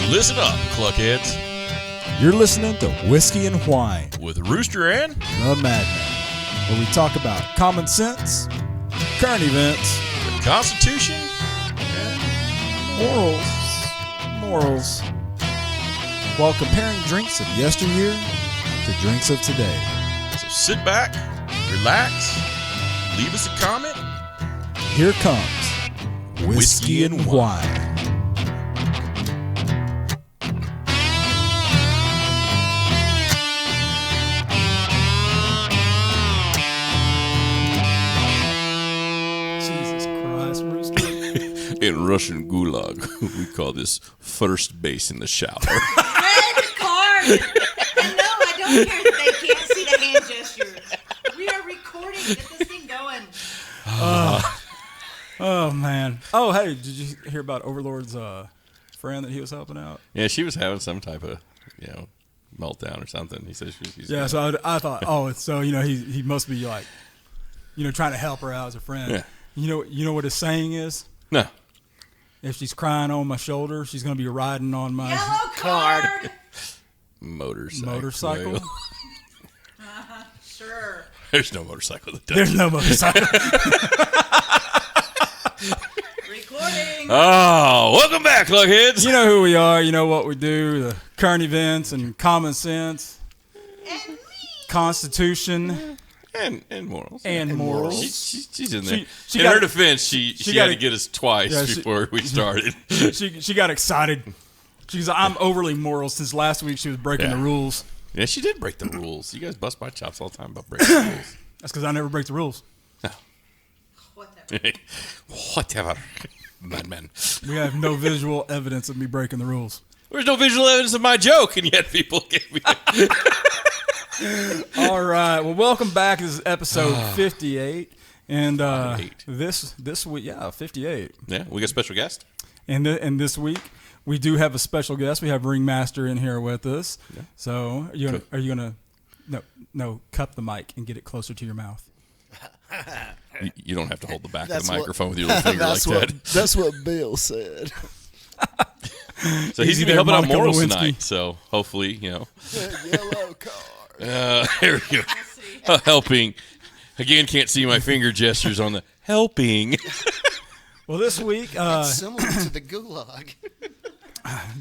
Listen up, cluckheads. You're listening to Whiskey and Whine With Rooster and the Madman, where we talk about common sense, current events, the Constitution, and morals, while comparing drinks of yesteryear to drinks of today. So sit back, relax, leave us a comment. Here comes Whiskey and Whine. In Russian gulag, we call this first base in the shower. Red card! And no, I don't care that they can't see the hand gestures. We are recording. Get this thing going. Oh, man. Oh, hey, did you hear about Overlord's friend that he was helping out? Yeah, she was having some type of, meltdown or something. He said she's yeah, so I thought, he must be like, trying to help her out as a friend. Yeah. You know what his saying is? No. If she's crying on my shoulder, she's going to be riding on my Yellow card. Motorcycle? Sure. There's no motorcycle that does. There's no motorcycle. Recording. Oh, welcome back, Luckheads. You know who we are. You know what we do. The current events and common sense. And me. Constitution. And morals. And morals. She's in there. She in got, her defense, she had to get us twice before we started. She got excited. She's like, I'm overly moral since last week she was breaking the rules. Yeah, she did break the rules. You guys bust my chops all the time about breaking the rules. That's because I never break the rules. No. Whatever. Madman. We have no visual evidence of me breaking the rules. There's no visual evidence of my joke, and yet people gave me All right. Well, welcome back. This is episode 58. And this week, 58. Yeah, we got a special guest. And this week, we do have a special guest. We have Ringmaster in here with us. Yeah. So, are you gonna cup the mic and get it closer to your mouth? You don't have to hold the back of the microphone with your little finger like that. That's what Bill said. So he's going to be helping out morals tonight. So hopefully, Yellow card. There we go. Helping. Again, can't see my finger gestures on the helping. Well, this week... similar to the gulag.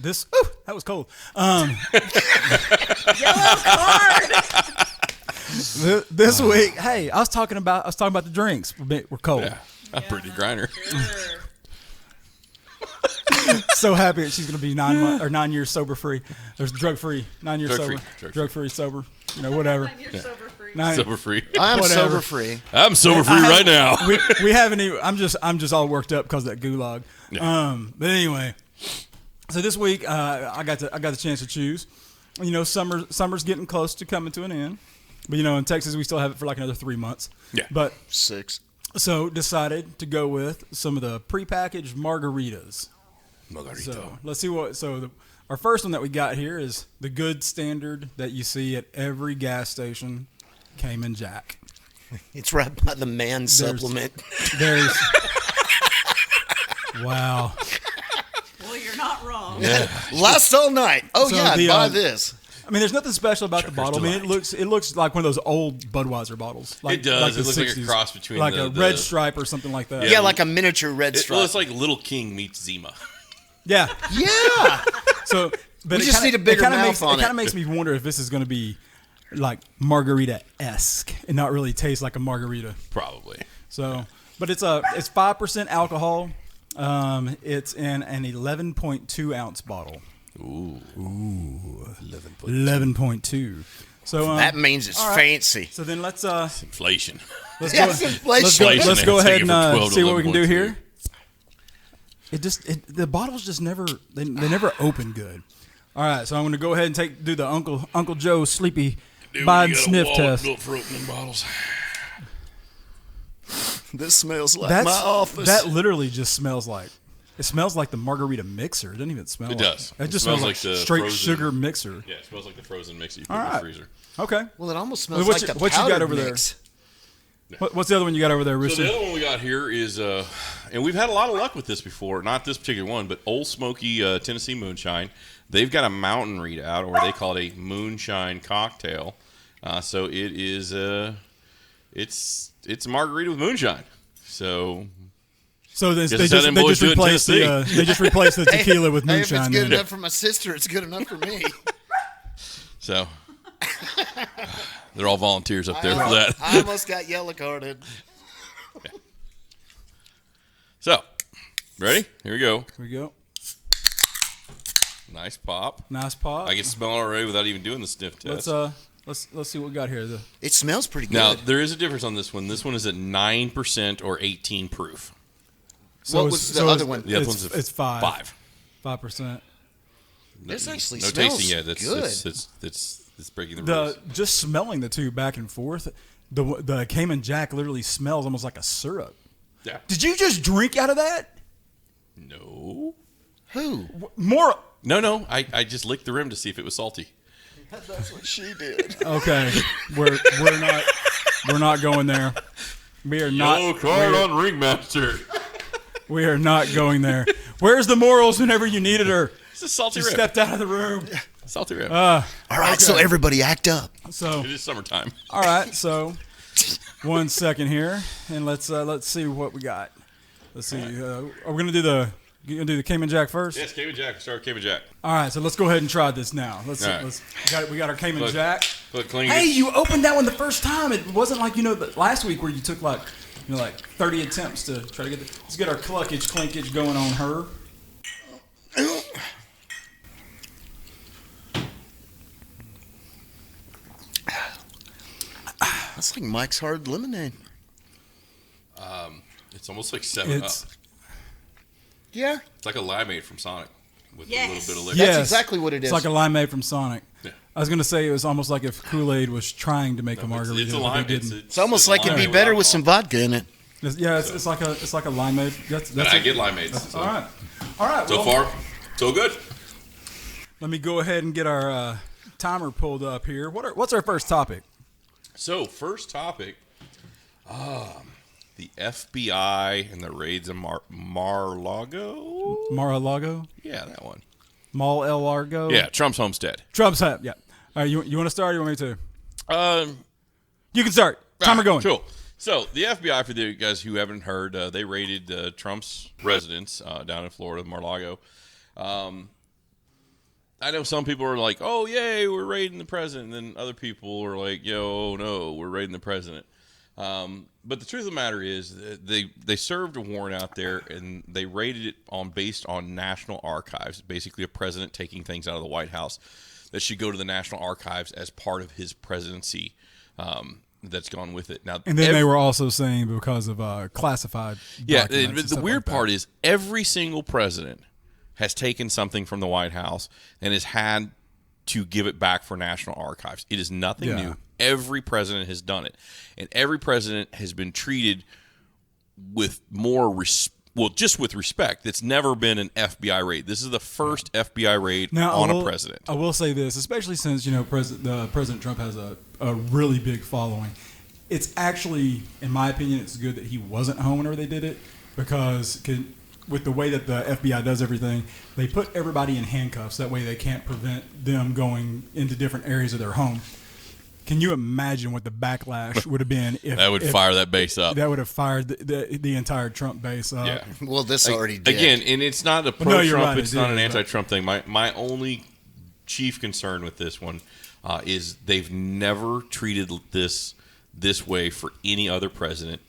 That was cold. Yellow card. This week, hey, I was talking about the drinks. We're cold. Yeah, I'm pretty grinder. Sure. So happy that she's going to be 9 years sober free. There's drug free, 9 years sober, drug free sober. Whatever. 9 years sober free. Sober free. I'm sober free. I'm sober free right now. We haven't even. I'm just all worked up because of that gulag. Yeah. But anyway, so this week I got the chance to choose. Summer's getting close to coming to an end. But, in Texas, we still have it for like another 3 months. Yeah. But 6. So decided to go with some of the prepackaged margaritas. Margarita. So let's see our first one that we got here is the good standard that you see at every gas station, Cayman Jack. It's right by the man supplement. There's wow. Well, you're not wrong. Yeah. Last all night. Oh, buy this. I mean, there's nothing special about the bottle. I mean, it looks like one of those old Budweiser bottles. It does. Like it looks 60s, like a cross between like a red stripe or something like that. Yeah, like a miniature red stripe. Well, it's like Little King meets Zima. Yeah. Yeah. So, but we just need a bigger mouth on it. It kind of makes me wonder if this is going to be like margarita-esque and not really taste like a margarita. Probably. So, but it's 5% alcohol. It's in an 11.2 ounce bottle. Ooh. 11.2. So that means it's fancy. So then let's it's inflation. Let's go ahead and see what we can do here. The bottles just never they never open good. All right, so I'm going to go ahead and do the Uncle Joe sleepy bite sniff test. For opening bottles. This smells like my office. That literally just smells like It smells like the Margarita mixer. It doesn't even smell. It does. It just smells like the straight frozen sugar mixer. Yeah, it smells like the frozen mix you put All in the right. freezer. Okay. Well, it almost smells What like you- the what you got powdered over there? mix. What's the other one you got over there, So Rooster? the other one we got here is, and we've had a lot of luck with this before. Not this particular one, but Old Smokey Tennessee Moonshine. They've got a mountain Rita out, or they call it a moonshine cocktail. So it is, it's margarita with moonshine. So So Guess that's how them boys do it in replaced the Tennessee. they just replaced the tequila with Hey, if it's moonshine. good then. enough for my sister, it's good enough for me. So they're all volunteers up there for that. I almost got yellow carded. So, ready? Here we go. Here we go. Nice pop. Nice pop. I can smell it already without even doing the sniff test. Let's see what we got here. It smells pretty good. Now, there is a difference on this one. This one is at 9% or 18 proof. What was the other one? The other it's, one's it's 5%. 5%. This actually no smells tasting yet. good. It's breaking the rules. Just smelling the two back and forth, the Cayman Jack literally smells almost like a syrup. Yeah. Did you just drink out of that? No. Who? More. No. I just licked the rim to see if it was salty. That's what she did. Okay, we're not going there. We are not. Yellow card on Ringmaster. We are not going there. Where's the morals whenever you needed her? It's a salty She rim. stepped out of the room. Salty rim. All right, so everybody act up. So, it is summertime. all right. So, 1 second here, and let's see what we got. Let's see. Are we gonna do the Cayman Jack first? Yes, Cayman Jack. Start with Cayman Jack. All right. So let's go ahead and try this now. All right. We got our Cayman Look, Jack. Look, clean. Hey, you opened that one the first time. It wasn't like the last week where you took like 30 attempts to try to get. Let's get our clinkage going on her. That's like Mike's Hard Lemonade. It's almost like 7 Up. Yeah, It's like a limeade from Sonic with Yes. a little bit of liquor. That's exactly what it is. It's like a limeade from Sonic. Yeah. I was gonna say it was almost like if Kool-Aid was trying to make a It's margarita, a but lime. they didn't. It's almost like it'd be limeade better with alcohol. some vodka in it. It's like a limeade. That's And I get limeades. So, all right. All right. so well, far, so good. let me go ahead and get our timer pulled up here. What's our first topic? So, first topic, the FBI and the raids of Mar-a-Lago? Mar-a-Lago, Yeah, that one. Mall El Largo. Yeah, Trump's homestead. Trump's hat. Yeah. All right. You want to start? Or you want me to? Um, You can start. Timer going. Cool. So, the FBI, for the guys who haven't heard, they raided Trump's residence down in Florida, Mar-a-Lago. I know some people are like, oh, yay, we're raiding the president. And then other people are like, yo, no, we're raiding the president. But the truth of the matter is they served a warrant out there, and they raided it based on National Archives, basically a president taking things out of the White House that should go to the National Archives as part of his presidency that's gone with it. Now, And then they were also saying because of classified. yeah, documents and the stuff weird like that. part is every single president has taken something from the White House and has had to give it back for National Archives. It is nothing Yeah. new. Every president has done it. And every president has been treated with more just with respect. It's never been an FBI raid. This is the first FBI raid on a president. I will say this, especially since President Trump has a really big following. It's actually, in my opinion, it's good that he wasn't home whenever they did it, because with the way that the FBI does everything, they put everybody in handcuffs. That way they can't prevent them going into different areas of their home. Can you imagine what the backlash would have been if That would fire that base up. that would have fired the entire Trump base up? Yeah. Well, this already did. Again, and it's not a Well, no, pro-Trump, you're right, it's it not did, an but- anti-Trump thing. My only chief concern with this one is they've never treated this way for any other president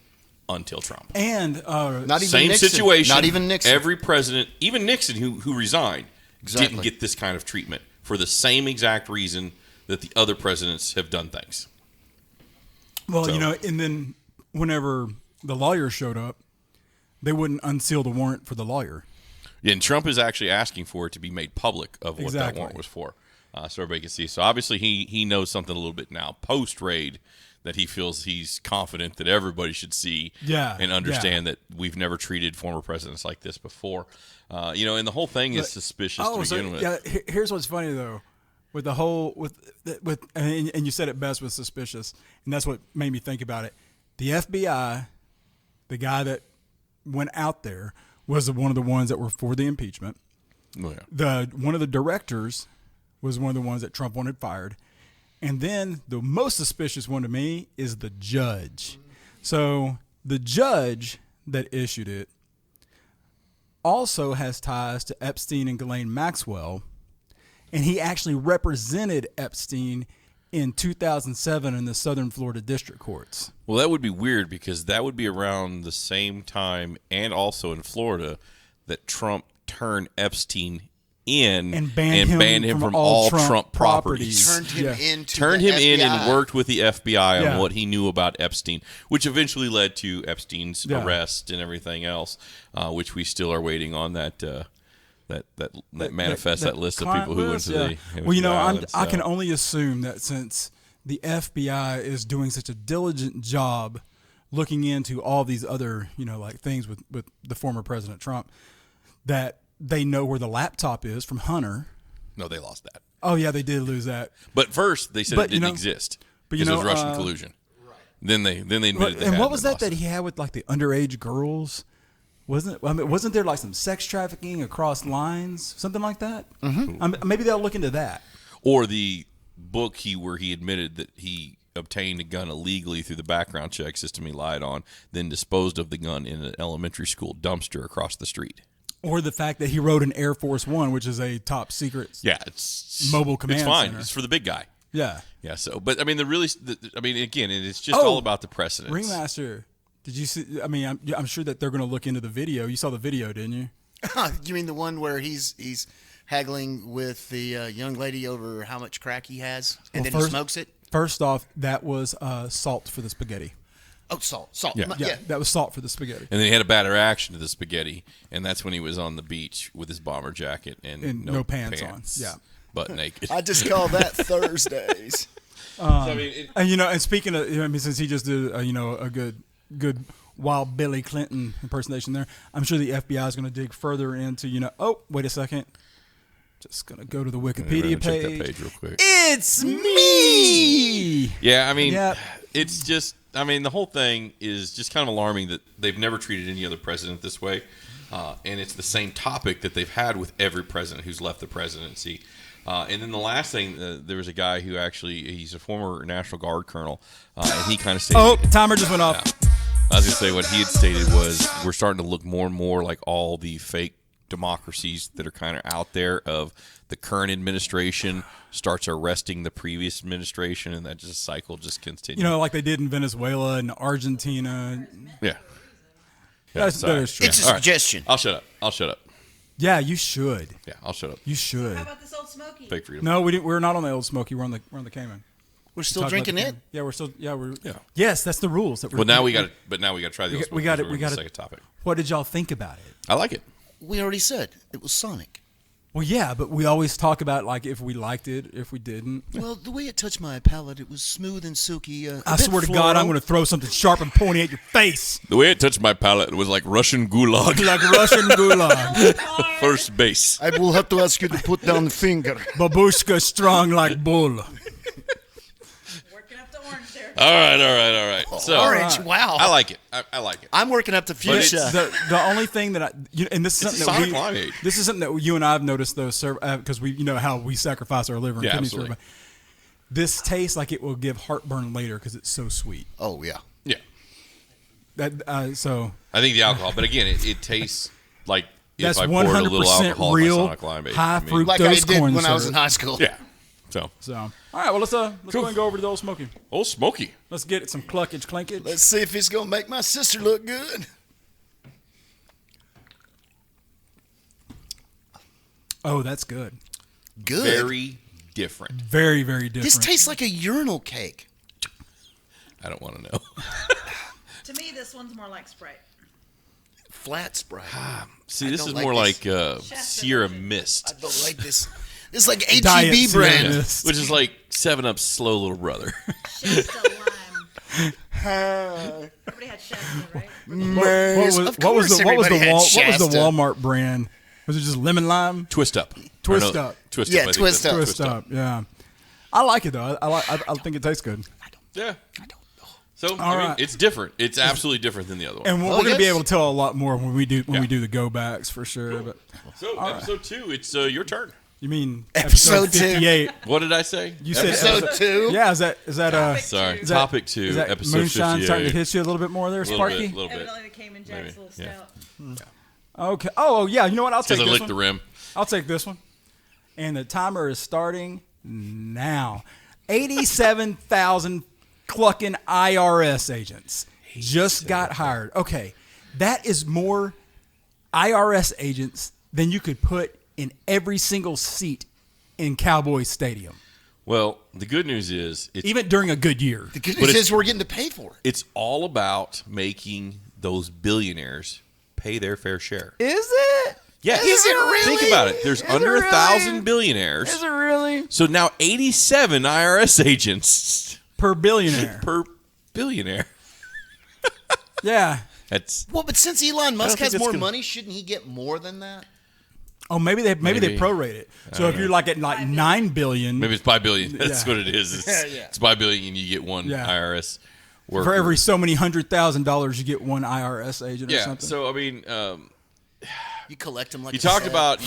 until Trump. And Not even Same Nixon. situation. Not even Nixon. Every president, even Nixon, who resigned, Exactly. didn't get this kind of treatment for the same exact reason that the other presidents have done things. well, So- and then whenever the lawyers showed up, they wouldn't unseal the warrant for the lawyer. Yeah, and Trump is actually asking for it to be made public of what that Exactly. warrant was for, so everybody can see. So obviously he knows something a little bit now. Post raid, that he feels he's confident that everybody should see Yeah, and understand that we've never treated former presidents like this before. And the whole thing is suspicious to begin with. Yeah, here's what's funny though, with the whole and you said it best with suspicious, and that's what made me think about it. The FBI, the guy that went out there was one of the ones that were for the impeachment. Oh, yeah. One of the directors was one of the ones that Trump wanted fired. And then the most suspicious one to me is the judge. So the judge that issued it also has ties to Epstein and Ghislaine Maxwell, and he actually represented Epstein in 2007 in the Southern Florida District Courts. Well, that would be weird because that would be around the same time and also in Florida that Trump turned Epstein in and banned him from all Trump properties. Turned him in and worked with the FBI on what he knew about Epstein, which eventually led to Epstein's arrest and everything else, which we still are waiting on that manifest, that list of people who went to the Well, I can only assume that since the FBI is doing such a diligent job looking into all these other, like things with the former President Trump, that they know where the laptop is from Hunter. No, they lost that. Oh yeah, they did lose that. But first they said it didn't exist because it was Russian collusion. Then they admitted they and had what was it, that he had with like the underage girls? Wasn't there like some sex trafficking across lines, something like that? Mm-hmm. Maybe they'll look into that. Or the book where he admitted that he obtained a gun illegally through the background check system he lied on, then disposed of the gun in an elementary school dumpster across the street. Or the fact that he rode an Air Force One, which is a top secret mobile command It's fine. center. It's for the big guy. Yeah. Yeah. So, but I mean, again, it's just all about the precedence. Ringmaster, did you see? I mean, I'm sure that they're going to look into the video. You saw the video, didn't you? You mean the one where he's haggling with the young lady over how much crack he has, and then he smokes it? First off, that was salt for the spaghetti. Oh, salt. Yeah. Yeah, that was salt for the spaghetti. And then he had a bad reaction to the spaghetti, and that's when he was on the beach with his bomber jacket and no pants on. Yeah. Butt naked. I just call that Thursdays. And speaking of, since he just did, a good Wild Billy Clinton impersonation there, I'm sure the FBI is going to dig further into, oh, wait a second. Just going to go to the Wikipedia page. Check that page real quick. It's me! Yeah, it's just, the whole thing is just kind of alarming that they've never treated any other president this way. And it's the same topic that they've had with every president who's left the presidency. And then the last thing, there was a guy who he's a former National Guard colonel, and he kind of stated... Oh, timer just went off. I was going to say what he had stated was we're starting to look more and more like all the fake democracies that are kind of out there of the current administration starts arresting the previous administration, and that just cycle just continues. Like they did in Venezuela and Argentina. Yeah. That is true. It's a suggestion. Right. I'll shut up. Yeah, you should. Yeah, I'll shut up. You should. How about this old Smokey? Fake freedom. No, we didn't. We're not on the old Smokey. We're on the Cayman. We're still drinking it. Yeah, we're still. Yeah, we're. Yeah. Yes, that's the rules. Well, now we got to. But now we got to try the old Smokey. We got to. Second topic. What did y'all think about it? I like it. We already said it was Sonic. Well, yeah, but we always talk about like if we liked it, if we didn't. Well, the way it touched my palate, it was smooth and silky. I swear to God, I'm going to throw something sharp and pointy at your face. The way it touched my palate, it was like Russian gulag. Like Russian gulag. First base. I will have to ask you to put down the finger. Babushka strong like bull. Working up the orange there. All right. So Orange, wow. I like it. I like it. I'm working up to fuchsia. The only thing that and this is something that this is something that you and I have noticed though, sir, because we how we sacrifice our liver and kidneys for everybody. This tastes like it will give heartburn later because it's so sweet. Oh yeah. Yeah. So I think the alcohol, but again, it tastes like that's if I poured a little 100% alcohol real in my Sonic Limeade. high fructose Like I did corn when I was syrup. in high school. Yeah. So all right, well let's go and go over to the old Smokey. Old Smokey. Let's get it some cluckage clankage. Let's see if it's gonna make my sister look good. Oh, that's good. Good. Very different. Very, very different. This tastes like a urinal cake. I don't want to know. To me, this one's more like Sprite. Flat Sprite. See, this is don't more like like Sierra Mist, I don't like this. This is like Diet HEB Sierra brand. Mist. which is like 7-Up's slow little brother. Shasta lime. Everybody had Shasta, right? What was the Walmart brand? Was it just lemon lime? Twist Up. Twist Up. Twist Yeah, Up. I think Twist that's- Up. Twist up. Yeah. I like it though. I think it tastes good. Yeah. I don't know. So All I mean, right. it's different. It's absolutely different than the other one. And we're going to be yes. able to tell a lot more when we do Yeah. the go backs for sure. But So episode 2, it's your turn. you mean Episode 2. 58? What did I say? You said Episode 2. Yeah, is that Sorry, Is that- topic 2, is that episode moonshine 58. starting to hit you a little bit more there, Sparky? little bit. Evidently the Cayman Jack's a little Maybe, yeah. stout. Okay. Oh yeah. You know what? I'll take Because I this licked one. the rim. I'll take this one. And the timer is starting now. 87,000 clucking IRS agents just got hired. Okay, that is more IRS agents than you could put in every single seat in Cowboys Stadium, Well, the good news is even during a good year. The good But news it's- is we're getting to pay for it. it's all about making those billionaires pay their fair share. Is it? Yeah. Is it really? Think about it. There's under really? 1,000 billionaires. Is it really? So now 87 IRS agents Per billionaire. per billionaire. Yeah. That's Well, but since Elon Musk think has it's more gonna- money, shouldn't he get more than that? Oh, maybe they Maybe. prorate it. So if you're like at like 9 billion maybe it's by billion. That's Yeah. what it is. It's, Yeah. it's by billion and you get one Yeah. IRS worker. for every so many $100,000 you get one IRS agent or Yeah. something. So I mean, You collect them like you a talked set. about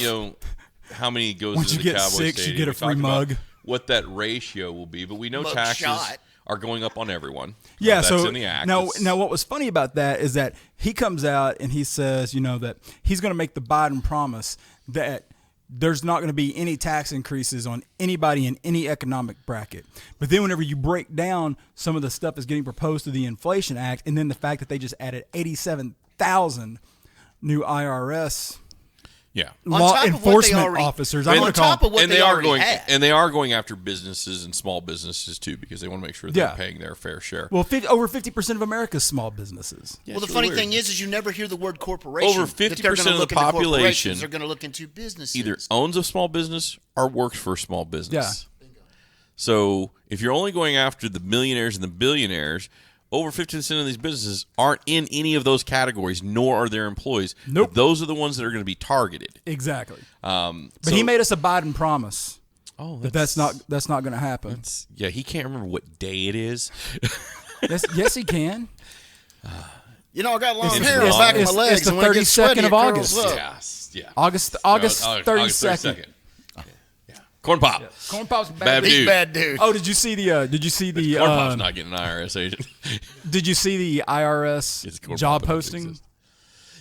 how many goes Once into you the get Cowboy 6, you Stadium. get a We free talked about mug. What that ratio will be, but we know Mug taxes shot. are going up on everyone. Yeah, That's so in the act. now It's- what was funny about that is that he comes out and he says, that he's going to make the Biden promise that there's not going to be any tax increases on anybody in any economic bracket. But then whenever you break down some of the stuff that's getting proposed to the Inflation Act, and then the fact that they just added 87,000 new IRS yeah. On law top of what they enforcement already- officers, on I'm going to top call of what and they they are already going had. and they are going after businesses and small businesses too because they want to make sure they're Yeah. paying their fair share. well, over 50% of America's small businesses. Yeah, Well, the it's funny really thing weird. is you never hear the word corporation. Over that they're 50% gonna of look the into population corporations. They're going to look into businesses. either owns a small business or works for a small business. Yeah. So if you're only going after the millionaires and the billionaires, over 50% of these businesses aren't in any of those categories, nor are their employees. Nope. But those are the ones that are going to be targeted. Exactly. But But he made us a Biden promise oh, that that's not going to happen. Yeah, he can't remember what day it is. Yes, he can. I got long It's- hair it's- on the back of it's- my legs. it's the and when it gets 32nd sweaty, of it curls August. up. Yes, yeah. August No, 32nd. Yeah. Corn Pop. Corn Pop's Bad bad. dude. Big bad dude. Oh, did you see the Corn Pop's not getting an IRS agent. did you see the It's IRS Corn job Pop doesn't posting? exist.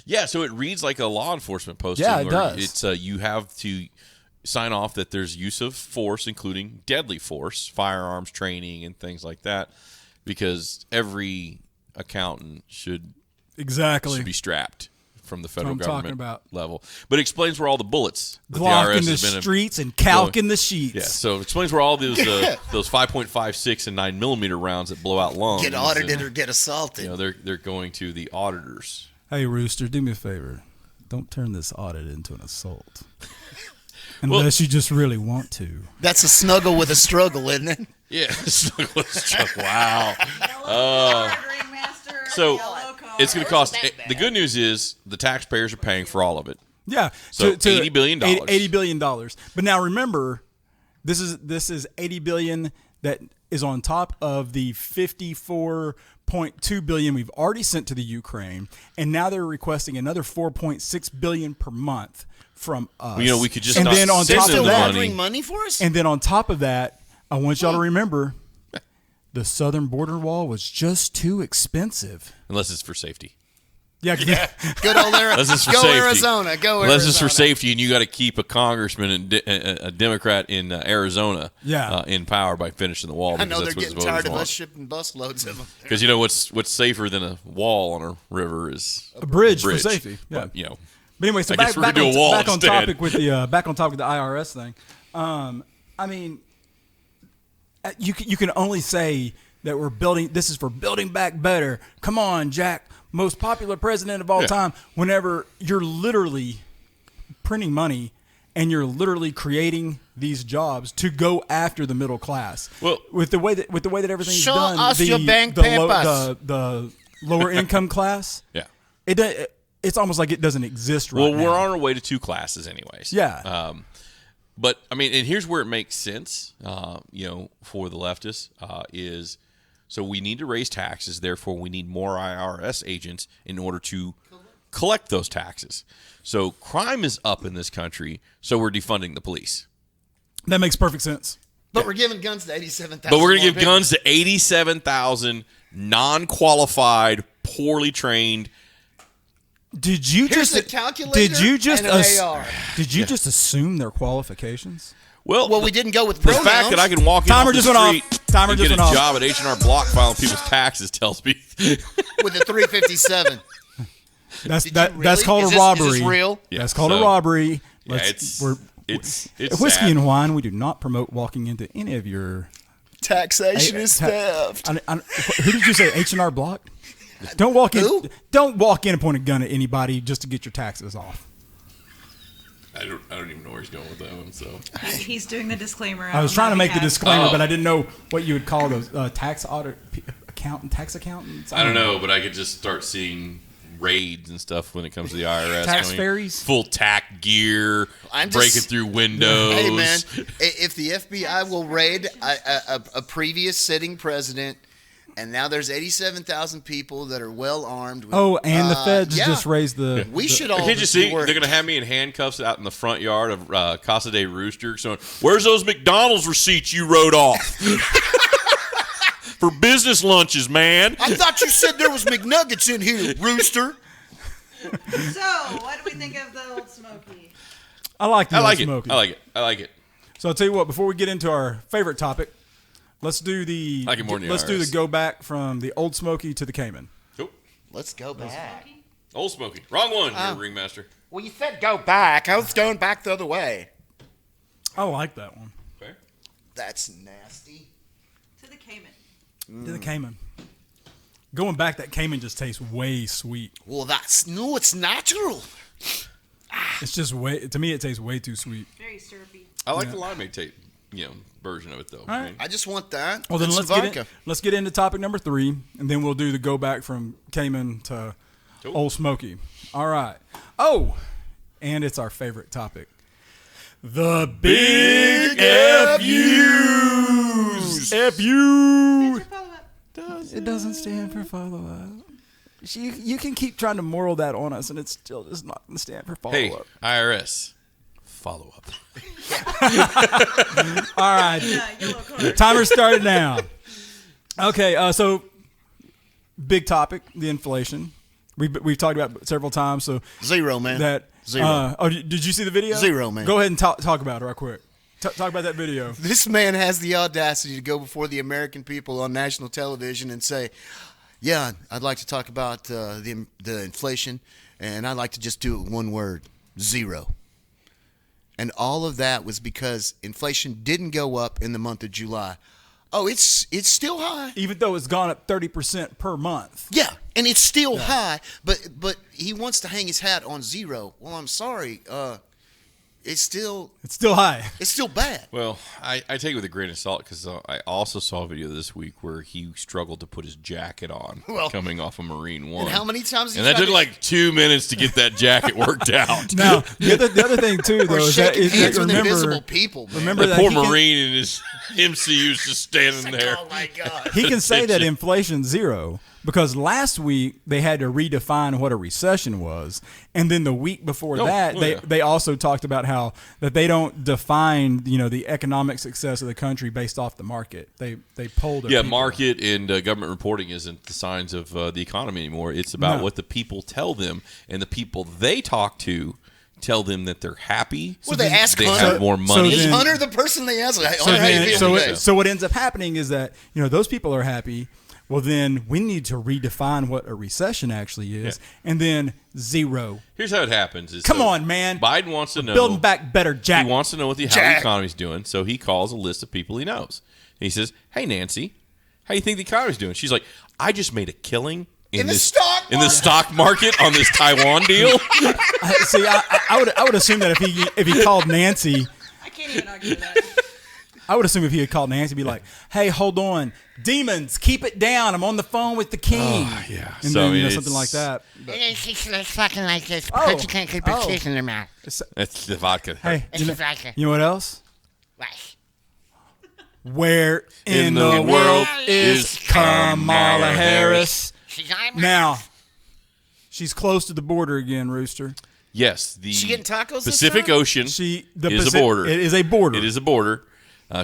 Yeah, so it reads like a law enforcement posting. Yeah, it where does. It's you have to sign off that there's use of force, including deadly force, firearms training, and things like that, because every accountant should Exactly. be strapped from the federal I'm talking government about. level. But it explains where all the bullets that Glock the IRS in the has been streets and calc going- in the sheets. Yeah, so it explains where all those 5.56 and 9mm rounds that blow out lungs Get audited and, or get assaulted. they're going to the auditors. Hey, Rooster, do me a favor. Don't turn this audit into an assault. Unless you just really want to. That's a snuggle with a struggle, isn't it? Yeah, wow. So it's going to cost. The good news is the taxpayers are paying for all of it. Yeah. So $80 billion. $80 billion. But now remember, this is $80 billion that is on top of the $54.2 billion we've already sent to the Ukraine, and now they're requesting another $4.6 billion per month from us. Well, we could just and not then on send top them of the that, money. Laundering money for us? and then on top of that, I want y'all to remember the southern border wall was just too expensive. Unless it's for safety. Yeah. Good old Unless it's for Go safety. Arizona. Go Arizona. Unless it's for safety, and you got to keep a congressman and a Democrat in Arizona, Yeah. in power by finishing the wall. I know they're because getting that's what tired the of voters us shipping bus loads of them. Because what's safer than a wall on a river is A bridge for safety. Yeah. But, But anyway, so I guess back, we're back, gonna on, do a wall back on instead. topic with the IRS thing. I mean, you can only say that we're building. This is for building back better. Come on, Jack, most popular president of all Yeah. time. Whenever you're literally printing money and you're literally creating these jobs to go after the middle class. Well, with the way that everything's Show done, us your bank papers. the lower income class, Yeah. It's almost like it doesn't exist right now. Well, we're on our way to 2 classes anyways. Yeah. But, I mean, and here's where it makes sense, for the leftists, is so we need to raise taxes. Therefore, we need more IRS agents in order to collect those taxes. So crime is up in this country, so we're defunding the police. That makes perfect sense. But we're giving guns to 87,000. But we're going to give guns to 87,000 non-qualified, poorly trained. Did you Here's just a calculator Did you just and an AR. Did you just assume their qualifications? Well, we didn't go with the pronouns. fact that I can walk in Timer off the just went off. street Timer and just get went a off. job at H&R Block filing people's taxes tells me. with a 357. That's Did you really? that's called Is a this- robbery. Is this real? Yeah, That's called a so- robbery. Yeah, it's Whiskey sad. and Whine. We do not promote walking into any of your. Taxation is ta- theft. Who did you say? H&R Block. Don't walk in. Who? Don't walk in and point a gun at anybody just to get your taxes off. I don't even know where he's going with that one. So He's doing the disclaimer. I was trying to make the disclaimer, Oh. but I didn't know what you would call those tax accountants. I don't know, but I could just start seeing raids and stuff when it comes to the IRS. Tax fairies? Full tack gear, I'm just- breaking through windows. Hey, man, if the FBI will raid a previous sitting president, and now there's 87,000 people that are well armed. With, Oh, and the feds yeah. just raised the. We should all. Can't you see? work. They're going to have me in handcuffs out in the front yard of Casa de Rooster. So, where's those McDonald's receipts you wrote off? For business lunches, man. I thought you said there was McNuggets in here, Rooster. So, what do we think of the old Smokey? I like the I like Old it. Smokey. I like it. So I'll tell you what. Before we get into our favorite topic, let's do the. I like it more than the let's do IRS. the go back from the Old Smokey to the Cayman. Cool. Let's go back. Old Smokey. Wrong one, you ringmaster. Well, you said go back. I was going back the other way. I like that one. Fair. That's nasty. To the Cayman. To the Cayman. Going back, that Cayman just tastes way sweet. Well, it's natural. It's just way. To me, it tastes way too sweet. Very syrupy. I like the limeade tape, version of it though. right. I just want that. Well, then That's let's let's get into topic number 3, and then we'll do the go back from Cayman to Cool. Old Smokey. All right. Oh, and it's our favorite topic. The big FUs. FU. It doesn't stand for follow up. You can keep trying to moral that on us, and it's still just not going to stand for follow Hey, up. IRS. Follow up. All right. Yellow card. Timer started now. Okay, so big topic, the inflation. We've talked about it several times. So Zero, man. that Zero. Did you see the video? Zero, man. Go ahead and talk about it right quick. Talk about that video. This man has the audacity to go before the American people on national television and say, yeah, I'd like to talk about the inflation, and I'd like to just do it with one word, zero. And all of that was because inflation didn't go up in the month of July. Oh, it's still high. Even though it's gone up 30% per month. Yeah, and it's still high, but he wants to hang his hat on zero. Well, I'm sorry. It's still high. It's still bad. Well, I take it with a grain of salt because I also saw a video this week where he struggled to put his jacket on coming off of Marine One. And how many times? And that took like 2 minutes to get that jacket worked out. Now, the other thing too, though, Or is that shaking hands with remember, invisible people. Man. remember That that poor he can- Marine and his MCU's just standing there. Oh my God! he can say that inflation's zero because last week they had to redefine what a recession was, and then the week before they also talked about how that they don't define the economic success of the country based off the market. They poll their people. Market and government reporting isn't the signs of the economy anymore. It's about what the people tell them, and the people they talk to tell them that they're happy. Well, they ask they Hunter. have more money. So Is then- Hunter the person they ask? Hunter, how you feel today? So what ends up happening is that those people are happy. Well, then we need to redefine what a recession actually is, and then zero. Here's how it happens. Come on, man. Biden wants to know. Building back better, Jack. He wants to know how the economy's doing, so he calls a list of people he knows. And he says, "Hey, Nancy, how you think the economy's doing?" She's like, "I just made a killing In the stock in the stock market on this Taiwan deal. See, I would assume that if he called Nancy, I can't even argue with that. I would assume if he had called Nancy, he'd be like, "Hey, hold on, demons, keep it down. I'm on the phone with the king." Oh, yeah. And So, then, I mean, something like that. It's fucking like this Oh. because you can't keep your Oh. teeth in their mouth. It's the vodka. Hey, It's just like you know what else? What? Where in the world is Kamala Harris? She's on my Now, she's close to the border again, Rooster. Yes, the She getting tacos this Pacific time? Ocean is a border. It is a border. It is a border.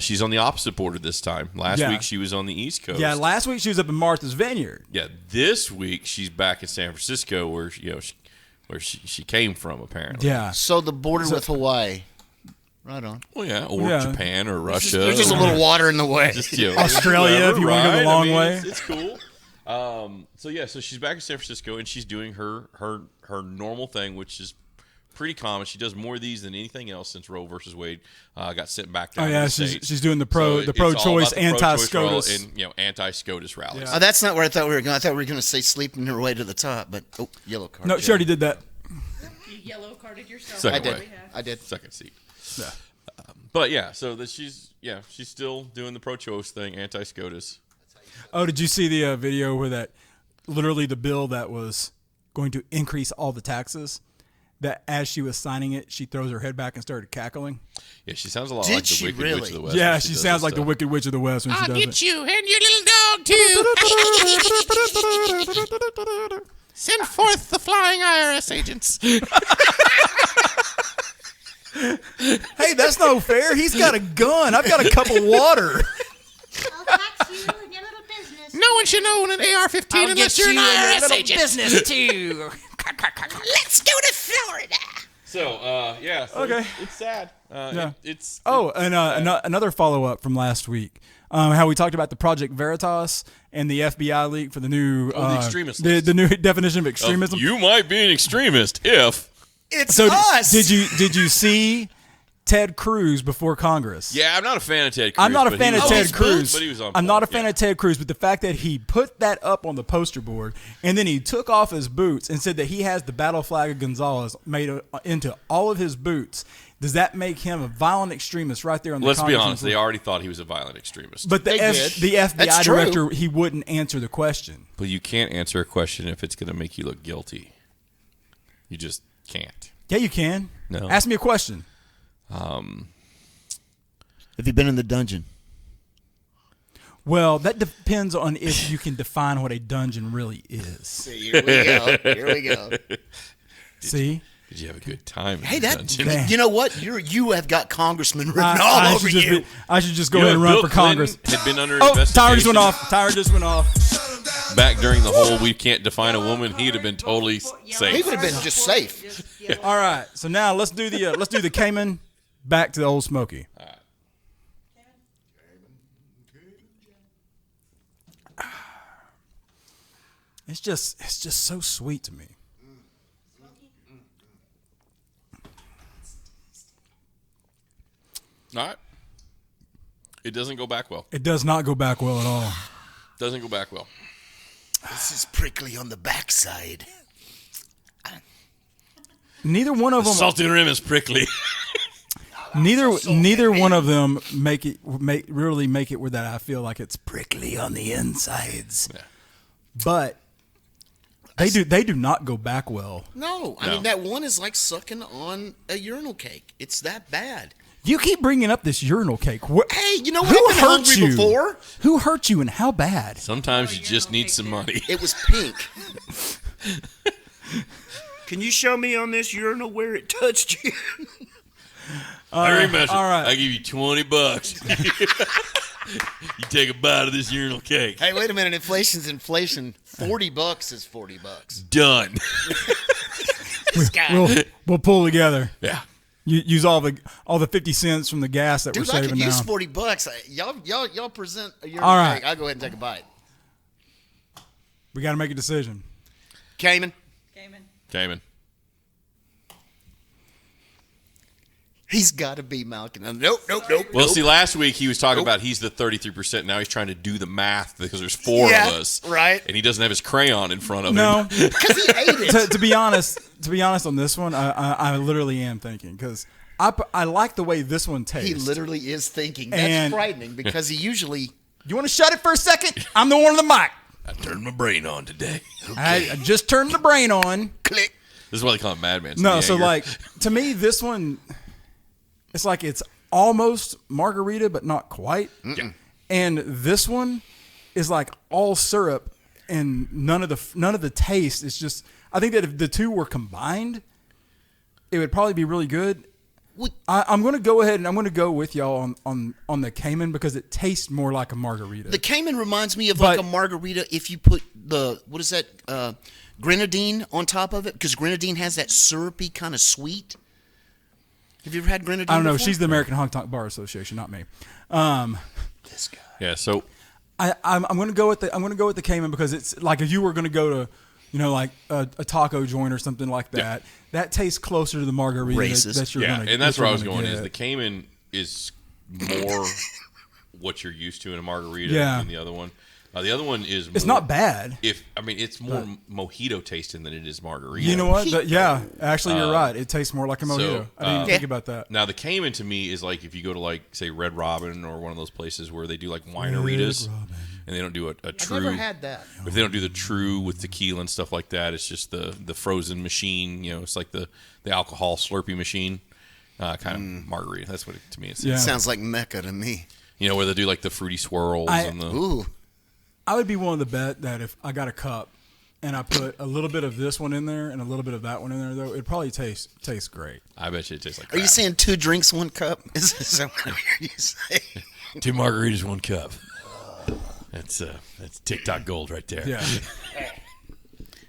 She's on the opposite border this time. Last Yeah. week she was on the East Coast. Yeah, last week she was up in Martha's Vineyard. Yeah, this week she's back in San Francisco, where she came from apparently. Yeah. So the border with Hawaii. Right on. Well, yeah, or Yeah. Japan or Russia. There's just a or little water in the way. just, Australia, wherever, if you wanna go the right? long way. It's cool. So she's back in San Francisco and she's doing her normal thing, which is pretty common. She does more of these than anything else since Roe versus Wade got sent back down. Oh yeah, to the States. she's doing the So it's all pro-choice, about the pro-choice anti-SCOTUS. and anti-SCOTUS rallies. Yeah. Oh, that's not where I thought we were going. I thought we were going to say sleeping her way to the top, but yellow card. No, she already did that. You yellow carded yourself. Second I way. did. I did. Second seat. Yeah. But yeah, so that she's still doing the pro-choice thing, anti-SCOTUS. Oh, did you see the video where that literally the bill that was going to increase all the taxes? That as she was signing it, she throws her head back and started cackling. Yeah, she sounds a lot Did like the she Wicked really? Witch of the West. Yeah, when she does sounds this like the stuff. Wicked Witch of the West when she I'll does get it. you and your little dog too. Send forth the flying IRS agents. Hey, that's no fair. He's got a gun. I've got a cup of water. I'll tax you and your little business. No one should own an AR-15 unless you're an IRS agent. business too. Let's go to Florida. So, so Okay. it's sad. Yeah. It's Oh, and another follow-up from last week. How we talked about the Project Veritas and the FBI leak for the new the extremist the list. new definition of extremism. You might be an extremist if. It's So us. did you see Ted Cruz before Congress? Yeah, I'm not a fan of Ted Cruz. I'm not a but fan he of was Ted on- Cruz. But he was on. I'm not a point, fan yeah. of Ted Cruz, but the fact that he put that up on the poster board and then he took off his boots and said that he has the battle flag of Gonzales made into all of his boots, does that make him a violent extremist right there on the Let's be Congress honest. floor? They already thought he was a violent extremist. But the They did. the FBI That's true. director, he wouldn't answer the question. But you can't answer a question if it's going to make you look guilty. You just can't. Yeah, you can. No. Ask me a question. Have you been in the dungeon? Well, that depends on if you can define what a dungeon really is. Here we go. Here we go. See? Did you have a good time? Hey, in the that dungeon? Man. you know what? You have got congressmen written all over you. I should just go You know, ahead and run Bill for Congress. Clinton had been under Oh, investigation. timer just went off. Timer just went off. Back during the whole "we can't define a woman," he'd have been totally He safe. would have been just safe. All right, so now let's do the Cayman back to the old Smokey. It's just so sweet to me. All right. It doesn't go back well. It does not go back well at all. Doesn't go back well. This is prickly on the backside. Neither one of them. Salty rim is prickly. Neither one of them really make it where that I feel like it's prickly on the insides. Yeah. But they do not go back well. No, I No. mean that one is like sucking on a urinal cake. It's that bad. You keep bringing up this urinal cake. Hey, you know what? Who I've been hurt hungry you? before. Who hurt you and how bad? Sometimes you just need some money. It was pink. Can you show me on this urinal where it touched you? I remember. all right. I give you $20. You take a bite of this urinal cake. Hey, wait a minute. Inflation's inflation. $40 is $40. Done. We'll pull together. Yeah. You use all the 50 cents from the gas that Dude, we're I saving could now. use $40. Y'all present a urinal All right. cake. I'll go ahead and take a bite. We got to make a decision. Cayman. Cayman. Cayman. He's got to be Malcolm. Nope. Well, see, last week he was talking about he's the 33%. Now he's trying to do the math because there's 4 of us, right? And he doesn't have his crayon in front of No, him. Because he ate it. to be honest on this one, I literally am thinking because I like the way this one tastes. He literally is thinking. That's And- frightening because he usually. You want to shut it for a second? I'm the one on the mic. I turned my brain on today. I just turned the brain on. Click. This is why they call it Madman. No, so like to me, this one, it's like it's almost margarita, but not quite. Yeah. And this one is like all syrup and none of the taste. It's just I think that if the two were combined, it would probably be really good. I'm going to go ahead and I'm going to go with y'all on the Cayman because it tastes more like a margarita. The Cayman reminds me of like a margarita if you put what is that, grenadine on top of it? Because grenadine has that syrupy kind of sweet. Have you ever had grenadine? I don't know. Before? She's the American Honk Tonk Bar Association, not me. This guy. Yeah, so I'm going to go with the Cayman because it's like if you were going to go to, like a taco joint or something like that. Yeah. That tastes closer to the margarita Racist. that you're going to. and that's where I was going. Is the Cayman is more what you're used to in a margarita than the other one. The other one is. It's not bad. It's more mojito tasting than it is margarita. You know what? Actually, you're right. It tastes more like a mojito. I didn't even think about that. Now the Cayman to me is like if you go to like say Red Robin or one of those places where they do like Whine-Ritas and they don't do a true. I've never had that. If they don't do the true with tequila and stuff like that, it's just the frozen machine. It's like the alcohol Slurpee machine kind of margarita. That's what to me it Yeah. Sounds like Mecca to me. Where they do like the fruity swirls and the. Ooh. I would be willing to bet that if I got a cup and I put a little bit of this one in there and a little bit of that one in there, though, it'd probably taste great. I bet you it tastes like. Are you crap. saying 2 drinks, 1 cup? Is that what I hear you say? 2 margaritas, 1 cup? That's TikTok gold right there. Yeah.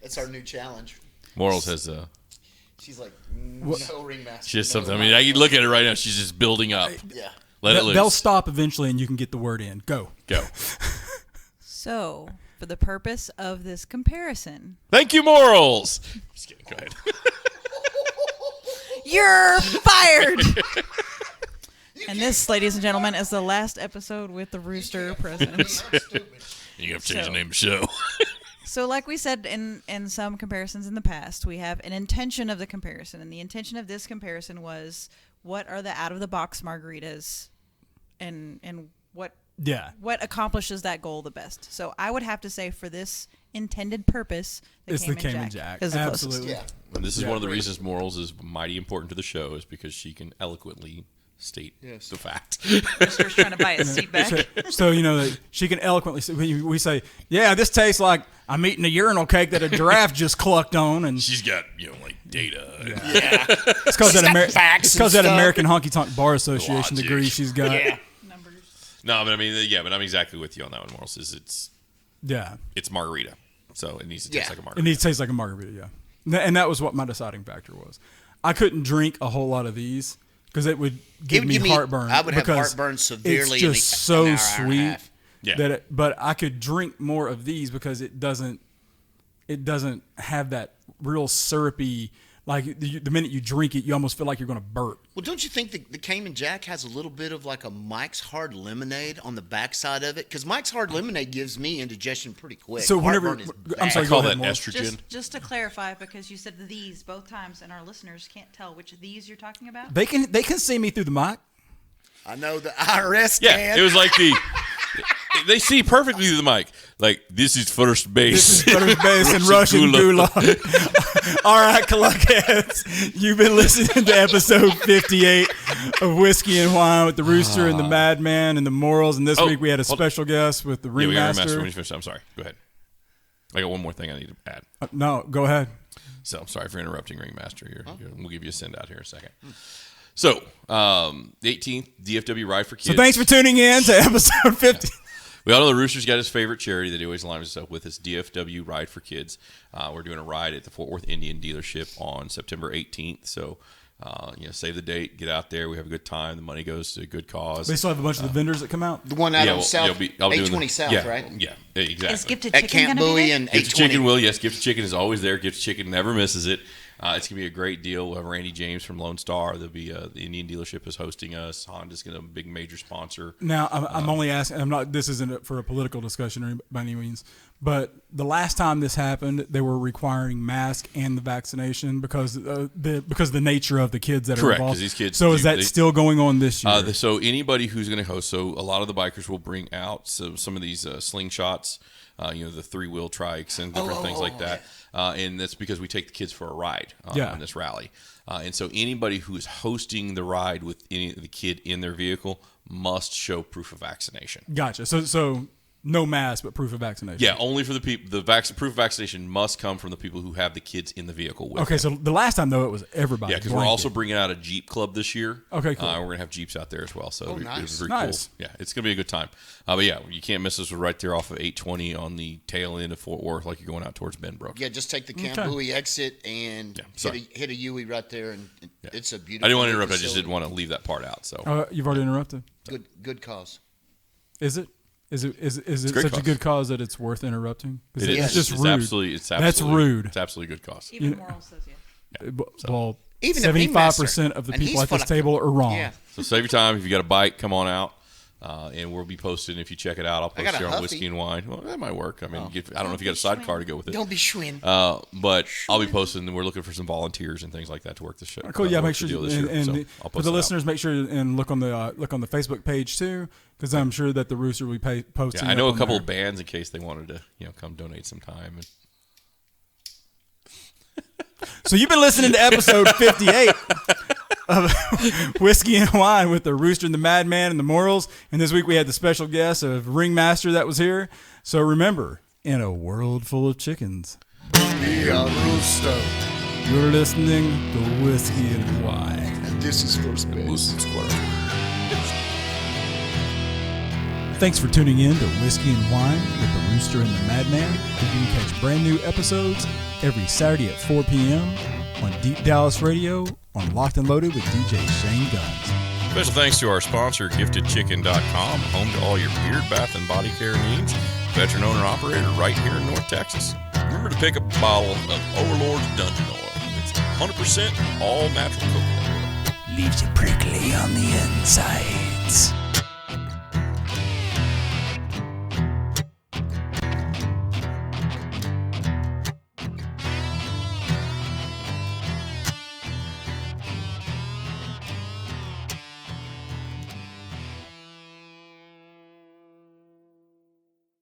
That's our new challenge. Morals has She's like, no ringmaster. she has something. I mean, I can look at it right now. She's just building up. Yeah. Let it loose. They'll stop eventually, and you can get the word in. Go. So, for the purpose of this comparison, Thank you, Morals. Just kidding. Go ahead. you're fired. And this, ladies and gentlemen, is the last episode with the Rooster present. You have to change the name of the show. So like we said in some comparisons in the past, we have an intention of the comparison. And the intention of this comparison was what are the out-of-the-box margaritas and what accomplishes that goal the best. So I would have to say for this intended purpose, It's the Cayman Jack. is the closest. Absolutely. Yeah. And this is one of the reasons Morals is mighty important to the show is because she can eloquently state the fact. Rooster's trying to buy a seat back. So that she can eloquently say, we say, yeah, this tastes like I'm eating a urinal cake that a giraffe just clucked on, and She's got like data. Yeah. it's because that, facts and that stuff. American Honky Tonk Bar Association Logic. degree she's got. Yeah. No, but I mean, but I'm exactly with you on that one, Morals. It's margarita, so it needs to taste like a It margarita. needs to taste like a margarita, yeah. And that was what my deciding factor was. I couldn't drink a whole lot of these because it would give me heartburn. I would have because heartburn severely. It's just in so an hour and a sweet half. Yeah. but I could drink more of these because it doesn't have that real syrupy. Like the minute you drink it, you almost feel like you're going to burp. Well, don't you think the Cayman Jack has a little bit of like a Mike's Hard Lemonade on the backside of it? Because Mike's Hard Lemonade gives me indigestion pretty quick. So whenever Heartburn is I'm bad. sorry, I call go that ahead, Morris. estrogen. Just to clarify, because you said these both times, and our listeners can't tell which of these you're talking about. They can see me through the mic. I know the IRS Yeah, can. it was like they see perfectly through the mic. Like, this is first base. This is first base and Russian gulag. All right, Cluckheads, you've been listening to episode 58 of Whiskey and Whine with the Rooster and the Madman and the Morals. And this week we had a special guest with the Yeah, we got Ringmaster. When you finish, I'm sorry. Go ahead. I got one more thing I need to add. No, go ahead. So I'm sorry for interrupting, Ringmaster. We'll give you a send out here in a second. So, the 18th DFW Ride for Kids. So thanks for tuning in to episode 50. We all know the Rooster's got his favorite charity that he always aligns himself with. It's DFW Ride for Kids. We're doing a ride at the Fort Worth Indian dealership on September 18th. So, save the date, get out there. We have a good time. The money goes to a good cause. They still have a bunch of the vendors that come out. the one out on I'll South, be doing 820 South, right? Yeah, exactly. Is Gifted At Chicken Camp going to be Bowie there? and Gift 820. Chicken will, yes. Gift Chicken is always there. Gift Chicken never misses it. It's going to be a great deal. We'll have Randy James from Lone Star. There'll be the Indian dealership is hosting us. Honda's going to be a big major sponsor. Now, I'm only asking. I'm not. This isn't for a political discussion or by any means. But the last time this happened, they were requiring mask and the vaccination because the nature of the kids that are Correct, involved. 'cause these kids So is that still going on this year? So anybody who's going to host, so a lot of the bikers will bring out some of these slingshots, the 3-wheel trikes and different things like that. And that's because we take the kids for a ride on this rally. And so anybody who is hosting the ride with the kid in their vehicle must show proof of vaccination. Gotcha. So no mask, but proof of vaccination. Yeah, only for the people. The proof of vaccination must come from the people who have the kids in the vehicle with Okay, them. so the last time though it was everybody. Yeah, because we're also bringing out a Jeep club this year. Okay, cool. We're gonna have Jeeps out there as well. So nice. it's very Nice. cool. Yeah, it's gonna be a good time. But yeah, you can't miss us. We're right there off of 820 on the tail end of Fort Worth, like you're going out towards Benbrook. Yeah, just take the Camp Bowie exit and sorry. hit a UE right there, and it's a beautiful. I didn't want to interrupt. I just facility. didn't want to leave that part out. So You've already interrupted. Good cause. Is it? Is it great such a cause. good cause that it's worth interrupting? it It's is. just It's rude. absolutely. That's rude. It's absolutely a good cause. Even moral says yeah. Well, Even the 75% of the and people he's at this full of- table are wrong. Yeah. So save your time. If you got a bike, come on out. And we'll be posting. If you check it out, I'll I post got it a on Huffy. Whiskey and Wine. Well, that might work. I mean, I don't know if you got a sidecar to go with it. Don't be schwinn. But I'll be posting, and we're looking for some volunteers and things like that to work the show. Cool. Yeah, work make the sure deal you, this year. and So the- I'll for post the it out. listeners, make sure and look on the Facebook page too, because I'm sure that the Rooster will be posting. Yeah, I know up a couple on of bands in case they wanted to, come donate some time. And there. So you've been listening to episode 58 of Whiskey and Wine with the Rooster and the Madman and the Morals, and this week we had the special guest of Ringmaster that was here. So remember, in a world full of chickens, Yeah, Rooster. you're listening to Whiskey and Wine. And this is first base. Thanks for tuning in to Whiskey and Wine with the Rooster and the Madman. You can catch brand new episodes every Saturday at 4 p.m. on Deep Dallas Radio on Locked and Loaded with DJ Shane Guns. Special thanks to our sponsor, GiftedChicken.com, home to all your beard, bath, and body care needs. Veteran owner operator right here in North Texas. Remember to pick up a bottle of Overlord's Dungeon Oil. It's 100% all natural coconut oil. Leaves you prickly on the insides.